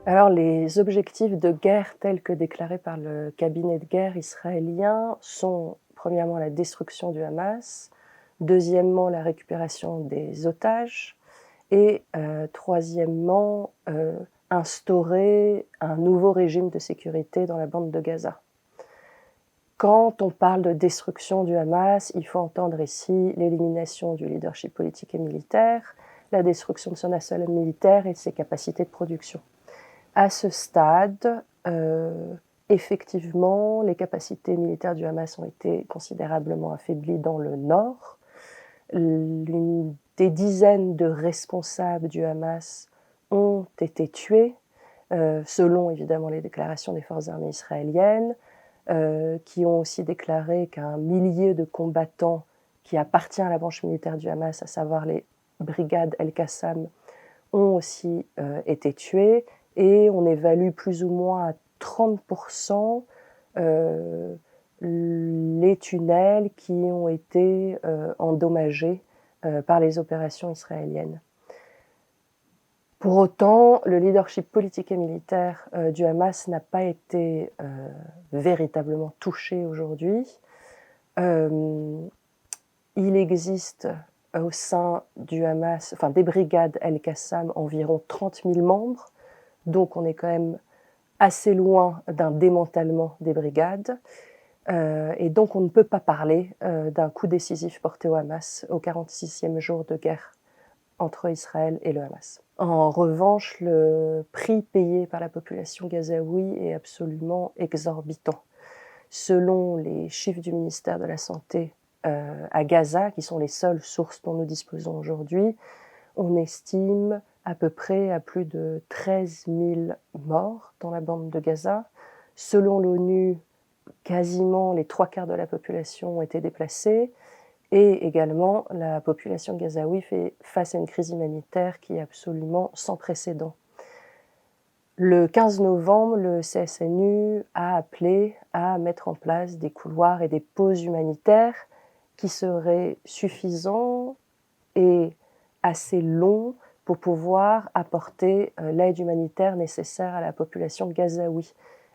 Alors, les objectifs de guerre tels que déclarés par le cabinet de guerre israélien sont premièrement la destruction du Hamas, deuxièmement la récupération des otages et troisièmement instaurer un nouveau régime de sécurité dans la bande de Gaza. Quand on parle de destruction du Hamas, il faut entendre ici l'élimination du leadership politique et militaire, la destruction de son arsenal militaire et de ses capacités de production. À ce stade, effectivement, les capacités militaires du Hamas ont été considérablement affaiblies dans le nord. Des dizaines de responsables du Hamas ont été tués, selon évidemment les déclarations des forces armées israéliennes, qui ont aussi déclaré qu'un millier de combattants qui appartient à la branche militaire du Hamas, à savoir les brigades El-Qassam, ont aussi été tués. Et on évalue plus ou moins à 30% les tunnels qui ont été endommagés par les opérations israéliennes. Pour autant, le leadership politique et militaire du Hamas n'a pas été véritablement touché aujourd'hui. Il existe au sein du Hamas, enfin des brigades El-Qassam, environ 30 000 membres. Donc on est quand même assez loin d'un démantèlement des brigades. Et donc on ne peut pas parler d'un coup décisif porté au Hamas au 46e jour de guerre entre Israël et le Hamas. En revanche, le prix payé par la population gazaoui est absolument exorbitant. Selon les chiffres du ministère de la Santé à Gaza, qui sont les seules sources dont nous disposons aujourd'hui, on estime à peu près à plus de 13 000 morts dans la bande de Gaza. Selon l'ONU, quasiment les 3/4 de la population ont été déplacés. Et également, la population gazaoui fait face à une crise humanitaire qui est absolument sans précédent. Le 15 novembre, le CSNU a appelé à mettre en place des couloirs et des pauses humanitaires qui seraient suffisants et assez longs pour pouvoir apporter l'aide humanitaire nécessaire à la population gazaoui.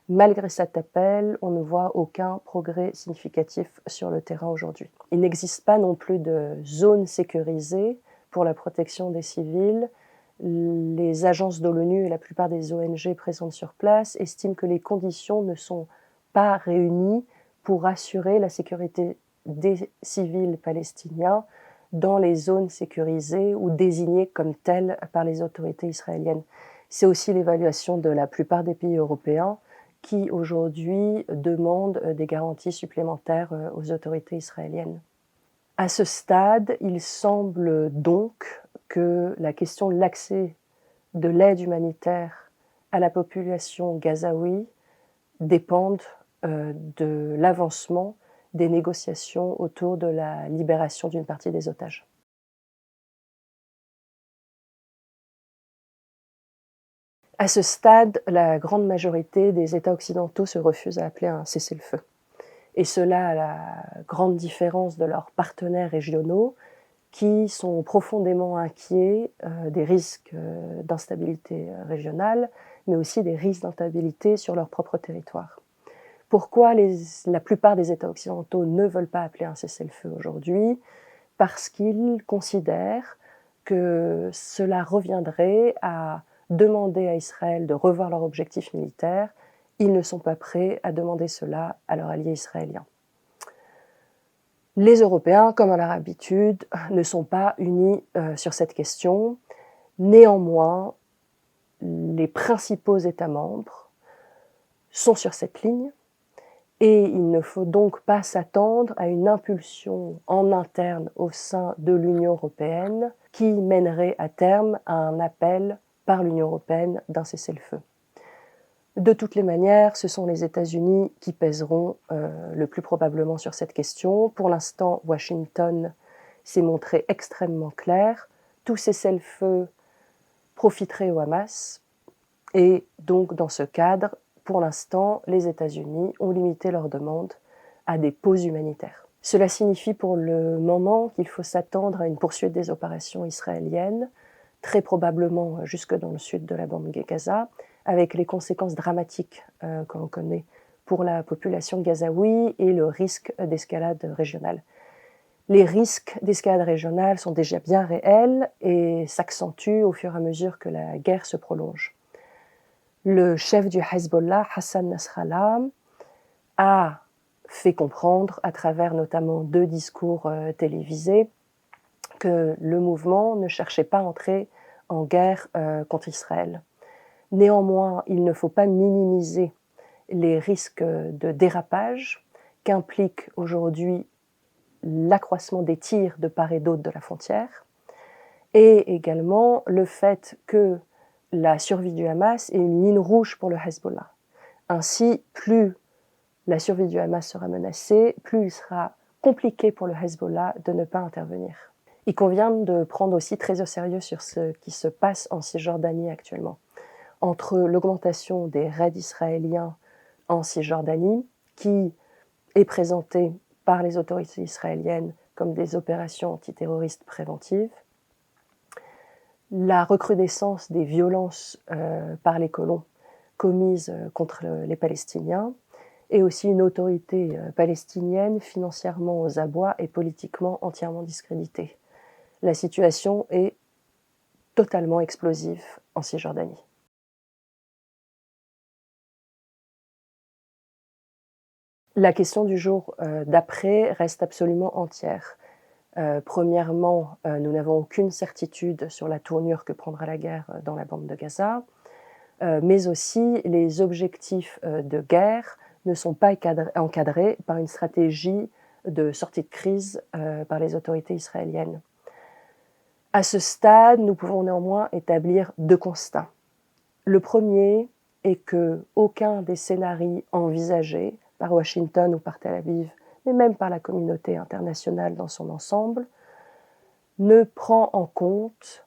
Malgré cet appel, on ne voit aucun progrès significatif sur le terrain aujourd'hui. Il n'existe pas non plus de zone sécurisée pour la protection des civils. Les agences de l'ONU et la plupart des ONG présentes sur place estiment que les conditions ne sont pas réunies pour assurer la sécurité des civils palestiniens dans les zones sécurisées ou désignées comme telles par les autorités israéliennes. C'est aussi l'évaluation de la plupart des pays européens qui aujourd'hui demandent des garanties supplémentaires aux autorités israéliennes. À ce stade, il semble donc que la question de l'accès de l'aide humanitaire à la population gazaoui dépende de l'avancement des négociations autour de la libération d'une partie des otages. À ce stade, la grande majorité des États occidentaux se refusent à appeler un cessez-le-feu. Et cela à la grande différence de leurs partenaires régionaux qui sont profondément inquiets des risques d'instabilité régionale, mais aussi des risques d'instabilité sur leur propre territoire. Pourquoi la plupart des États occidentaux ne veulent pas appeler un cessez-le-feu aujourd'hui? Parce qu'ils considèrent que cela reviendrait à demander à Israël de revoir leur objectif militaire. Ils ne sont pas prêts à demander cela à leurs alliés israéliens. Les Européens, comme à leur habitude, ne sont pas unis sur cette question. Néanmoins, les principaux États membres sont sur cette ligne et il ne faut donc pas s'attendre à une impulsion en interne au sein de l'Union européenne qui mènerait à terme à un appel par l'Union européenne d'un cessez-le-feu. De toutes les manières, ce sont les États-Unis qui pèseront le plus probablement sur cette question. Pour l'instant, Washington s'est montré extrêmement clair. Tout cessez-le-feu profiterait au Hamas. Et donc, dans ce cadre, pour l'instant, les États-Unis ont limité leur demande à des pauses humanitaires. Cela signifie pour le moment qu'il faut s'attendre à une poursuite des opérations israéliennes, très probablement jusque dans le sud de la bande de Gaza, avec les conséquences dramatiques que l'on connaît pour la population gazaoui et le risque d'escalade régionale. Les risques d'escalade régionale sont déjà bien réels et s'accentuent au fur et à mesure que la guerre se prolonge. Le chef du Hezbollah, Hassan Nasrallah, a fait comprendre, à travers notamment 2 discours télévisés, que le mouvement ne cherchait pas à entrer en guerre contre Israël. Néanmoins, il ne faut pas minimiser les risques de dérapage qu'implique aujourd'hui l'accroissement des tirs de part et d'autre de la frontière, et également le fait que la survie du Hamas est une ligne rouge pour le Hezbollah. Ainsi, plus la survie du Hamas sera menacée, plus il sera compliqué pour le Hezbollah de ne pas intervenir. Il convient de prendre aussi très au sérieux sur ce qui se passe en Cisjordanie actuellement. Entre l'augmentation des raids israéliens en Cisjordanie, qui est présentée par les autorités israéliennes comme des opérations antiterroristes préventives, la recrudescence des violences par les colons commises contre les Palestiniens, et aussi une autorité palestinienne financièrement aux abois et politiquement entièrement discréditée. La situation est totalement explosive en Cisjordanie. La question du jour d'après reste absolument entière. Premièrement, nous n'avons aucune certitude sur la tournure que prendra la guerre dans la bande de Gaza, mais aussi les objectifs de guerre ne sont pas encadrés par une stratégie de sortie de crise par les autorités israéliennes. À ce stade, nous pouvons néanmoins établir 2 constats. Le premier est qu'aucun des scénarios envisagés par Washington ou par Tel Aviv, mais même par la communauté internationale dans son ensemble, ne prend en compte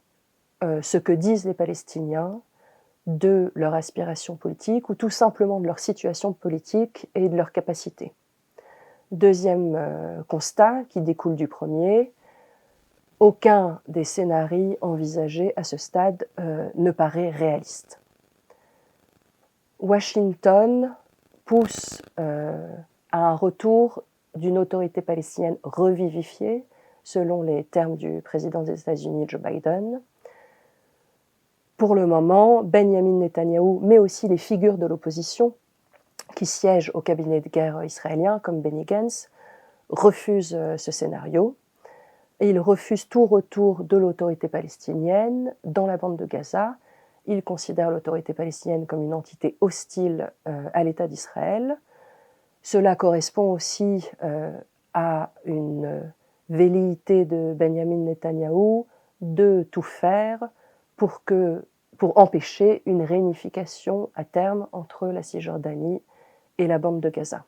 ce que disent les Palestiniens de leur aspiration politique ou tout simplement de leur situation politique et de leur capacité. Deuxième constat qui découle du premier, aucun des scénarios envisagés à ce stade ne paraît réaliste. Washington pousse à un retour d'une autorité palestinienne revivifiée, selon les termes du président des États-Unis, Joe Biden. Pour le moment, Benjamin Netanyahou, mais aussi les figures de l'opposition qui siègent au cabinet de guerre israélien, comme Benny Gantz, refusent ce scénario. Et ils refusent tout retour de l'autorité palestinienne dans la bande de Gaza. Ils considèrent l'autorité palestinienne comme une entité hostile à l'État d'Israël. Cela correspond aussi à une velléité de Benjamin Netanyahou de tout faire pour empêcher une réunification à terme entre la Cisjordanie et la bande de Gaza.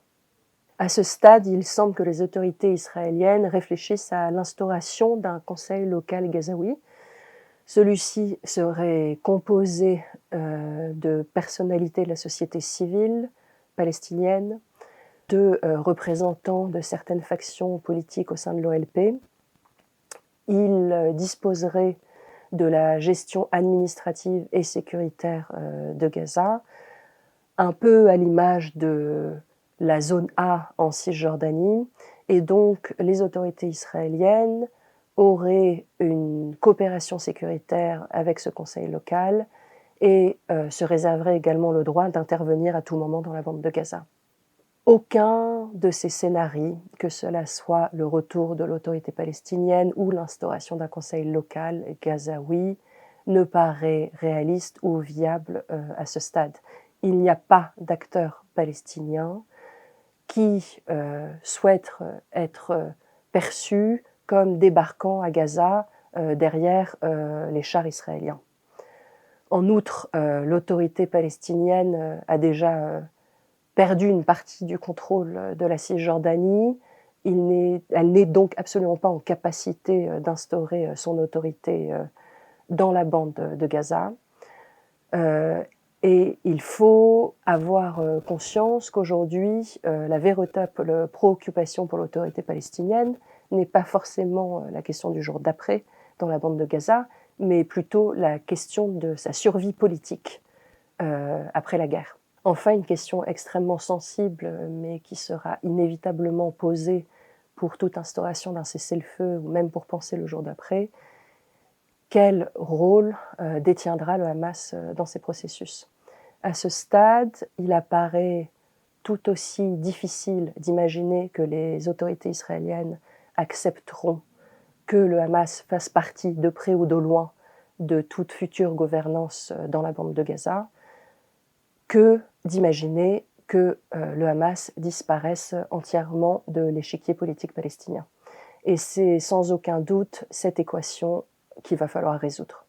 À ce stade, il semble que les autorités israéliennes réfléchissent à l'instauration d'un conseil local gazaoui. Celui-ci serait composé de personnalités de la société civile palestinienne, de représentants de certaines factions politiques au sein de l'OLP. Il disposerait de la gestion administrative et sécuritaire de Gaza, un peu à l'image de la zone A en Cisjordanie, et donc les autorités israéliennes auraient une coopération sécuritaire avec ce conseil local et se réserveraient également le droit d'intervenir à tout moment dans la bande de Gaza. Aucun de ces scénarios, que cela soit le retour de l'autorité palestinienne ou l'instauration d'un conseil local gazaoui, ne paraît réaliste ou viable à ce stade. Il n'y a pas d'acteurs palestiniens qui souhaitent être perçus comme débarquant à Gaza derrière les chars israéliens. En outre, l'autorité palestinienne a déjà perdu une partie du contrôle de la Cisjordanie. Elle n'est donc absolument pas en capacité d'instaurer son autorité dans la bande de Gaza. Et il faut avoir conscience qu'aujourd'hui, la véritable préoccupation pour l'autorité palestinienne n'est pas forcément la question du jour d'après dans la bande de Gaza, mais plutôt la question de sa survie politique après la guerre. Enfin, une question extrêmement sensible, mais qui sera inévitablement posée pour toute instauration d'un cessez-le-feu ou même pour penser le jour d'après, quel rôle détiendra le Hamas dans ces processus? À ce stade, il apparaît tout aussi difficile d'imaginer que les autorités israéliennes accepteront que le Hamas fasse partie, de près ou de loin, de toute future gouvernance dans la bande de Gaza, que d'imaginer que le Hamas disparaisse entièrement de l'échiquier politique palestinien. Et c'est sans aucun doute cette équation qu'il va falloir résoudre.